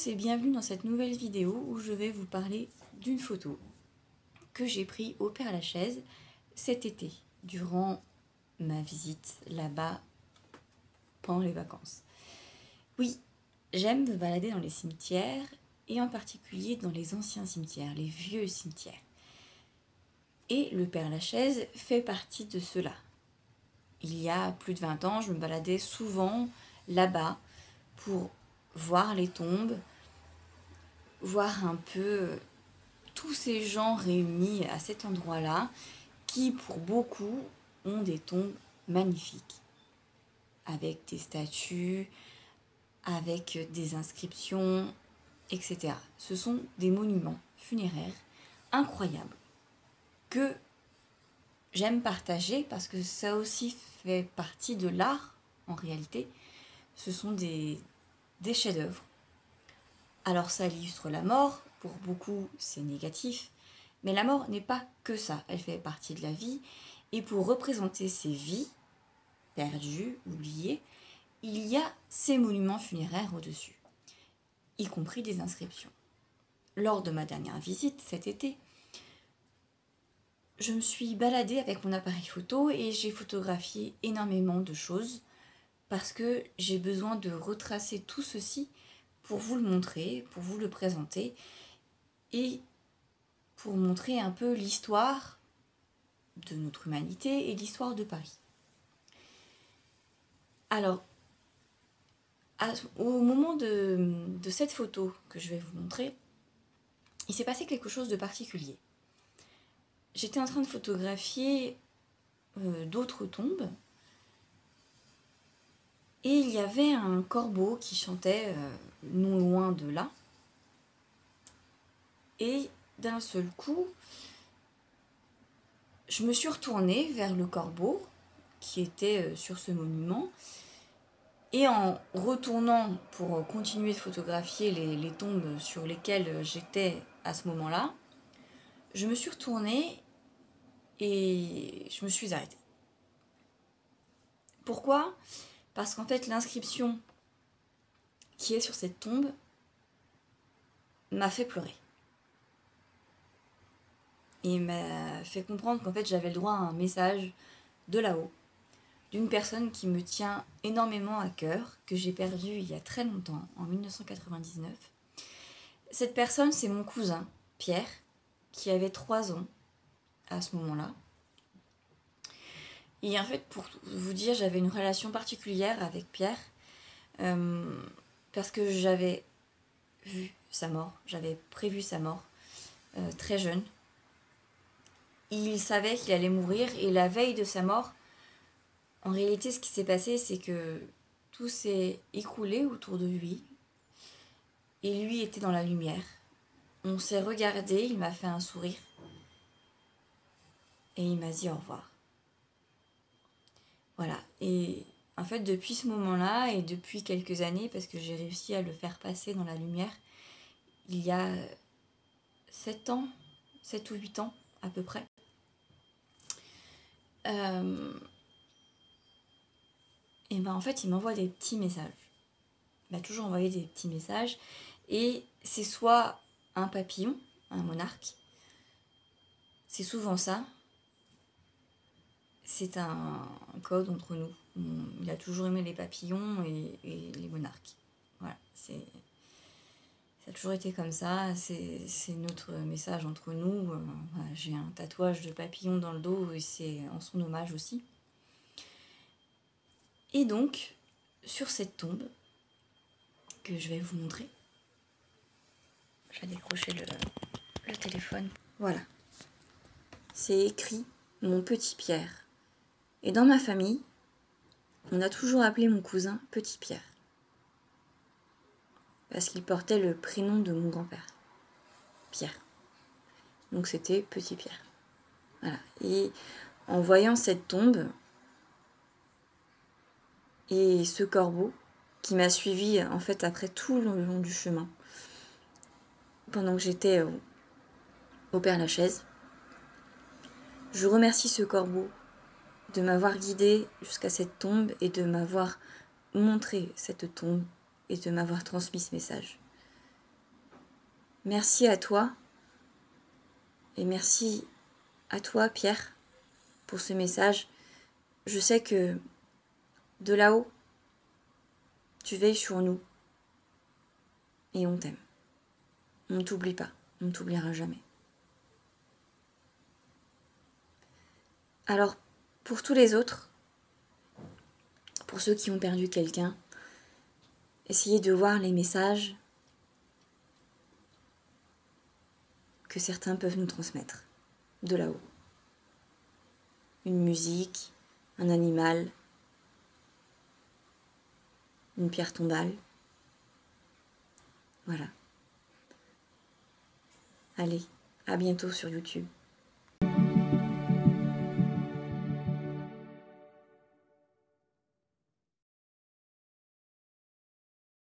tous et bienvenue dans cette nouvelle vidéo où je vais vous parler d'une photo que j'ai prise au Père-Lachaise cet été, durant ma visite là-bas pendant les vacances. Oui, j'aime me balader dans les cimetières et en particulier dans les anciens cimetières, les vieux cimetières. Et le Père-Lachaise fait partie de cela. Il y a plus de 20 ans, je me baladais souvent là-bas pour voir les tombes, voir un peu tous ces gens réunis à cet endroit-là, qui pour beaucoup ont des tombes magnifiques, avec des statues, avec des inscriptions, etc. Ce sont des monuments funéraires incroyables que j'aime partager parce que ça aussi fait partie de l'art en réalité. Ce sont des chefs-d'œuvre. Alors ça illustre la mort, pour beaucoup c'est négatif, mais la mort n'est pas que ça, elle fait partie de la vie, et pour représenter ces vies, perdues, oubliées, il y a ces monuments funéraires au-dessus, y compris des inscriptions. Lors de ma dernière visite cet été, je me suis baladée avec mon appareil photo et j'ai photographié énormément de choses parce que j'ai besoin de retracer tout ceci pour vous le montrer, pour vous le présenter et pour montrer un peu l'histoire de notre humanité et l'histoire de Paris. Alors, au moment de cette photo que je vais vous montrer, il s'est passé quelque chose de particulier. J'étais en train de photographier d'autres tombes et il y avait un corbeau qui chantait non loin de là. Et d'un seul coup, je me suis retournée vers le corbeau qui était sur ce monument. Et en retournant pour continuer de photographier les tombes sur lesquelles j'étais à ce moment-là, je me suis retournée et je me suis arrêtée. Pourquoi ? Parce qu'en fait, l'inscription qui est sur cette tombe m'a fait pleurer. Et m'a fait comprendre qu'en fait, j'avais le droit à un message de là-haut, d'une personne qui me tient énormément à cœur, que j'ai perdue il y a très longtemps, en 1999. Cette personne, c'est mon cousin, Pierre, qui avait 3 ans à ce moment-là. Et en fait, pour vous dire, j'avais une relation particulière avec Pierre, parce que j'avais vu sa mort, j'avais prévu sa mort très jeune. Il savait qu'il allait mourir, et la veille de sa mort, en réalité, ce qui s'est passé, c'est que tout s'est écoulé autour de lui, et lui était dans la lumière. On s'est regardé, il m'a fait un sourire, et il m'a dit au revoir. Voilà, et en fait, depuis ce moment-là, et depuis quelques années, parce que j'ai réussi à le faire passer dans la lumière, il y a 7 ans, 7 ou 8 ans à peu près, et ben en fait, il m'envoie des petits messages. Il m'a toujours envoyé des petits messages, et c'est soit un papillon, un monarque, c'est souvent ça, c'est un code entre nous. Il a toujours aimé les papillons et les monarques. Voilà, ça a toujours été comme ça, c'est notre message entre nous. Voilà, j'ai un tatouage de papillon dans le dos et c'est en son hommage aussi. Et donc, sur cette tombe, que je vais vous montrer, je vais décrocher le téléphone. Voilà, c'est écrit « Mon petit Pierre ». Et dans ma famille, on a toujours appelé mon cousin Petit Pierre. Parce qu'il portait le prénom de mon grand-père, Pierre. Donc c'était Petit Pierre. Voilà. Et en voyant cette tombe et ce corbeau qui m'a suivi en fait après tout le long du chemin, pendant que j'étais au Père-Lachaise, je remercie ce corbeau de m'avoir guidée jusqu'à cette tombe et de m'avoir montré cette tombe et de m'avoir transmis ce message. Merci à toi et merci à toi, Pierre, pour ce message. Je sais que de là-haut, tu veilles sur nous et on t'aime. On ne t'oublie pas, on ne t'oubliera jamais. Alors, pour tous les autres, pour ceux qui ont perdu quelqu'un, essayez de voir les messages que certains peuvent nous transmettre de là-haut. Une musique, un animal, une pierre tombale. Voilà. Allez, à bientôt sur YouTube.